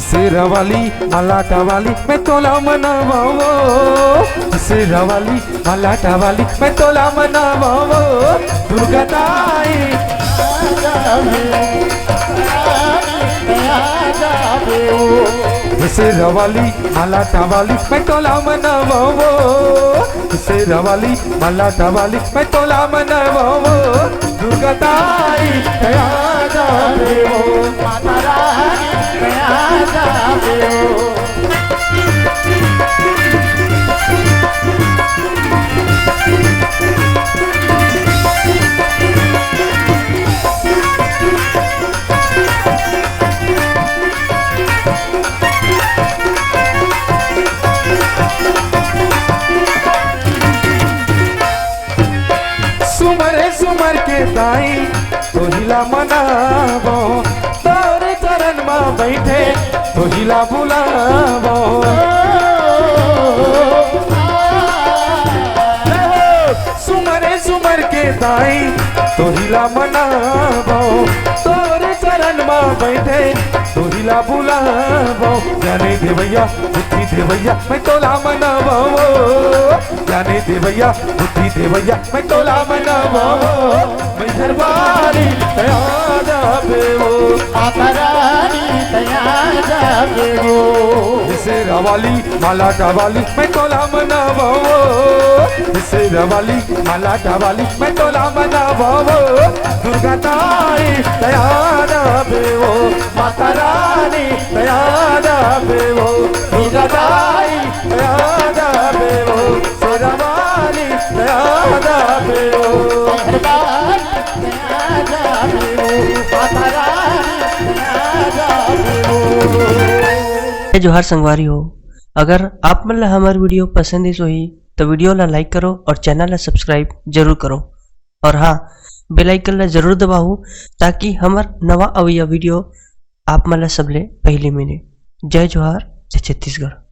शेरा वाली मलाटा वाली मैं तोला मनावो, शेरा वाली मलाटा वाली मैं तोला मनावो। दुर्गा ताई शेरा वाली मलाटा वाली मैं तोला मनावो, शेरा वाली मलाटा वाली मैं तोला मनावो। दुर्गा ताई दया जावे हो, माता रानी दया जावे हो। सुमरे सुमर के ताई तोहिला मनावो, तोरे चरण में बैठे तोहिला बुलावो। सुमरे सुमर के ताई तोहिला मनावो, तोरे चरण में बैठे तोहिला बुलावो। जाने देवैया बुद्धि देवैया मैं तोला मनावो, जाने देवैया बुद्धि देवैया मैं तोला मनावो। मैं दरबारी दया जावे हो, माता रानी दया जावे हो। शेरा वाली मलाटा वाली मैं तोला मनावो, शेरा वाली मलाटा वाली मैं तोला मनावो। दुर्गा ताई दया जावे हो, माता रानी दया जावे हो। दुर्गा ताई दया जावे हो, शेरा वाली दया जावे हो। जोहार संगवारी हो। अगर आप मन ला हमार वीडियो पसंद ही सोही तो वीडियो ला लाइक करो और चैनल ला सब्सक्राइब जरूर करो। और हाँ, बेल आइकन ला जरूर दबाओ ताकि हमार नवा अवैया वीडियो आप मन ला सबले पहले मिले। जय जोहार, जय छत्तीसगढ़।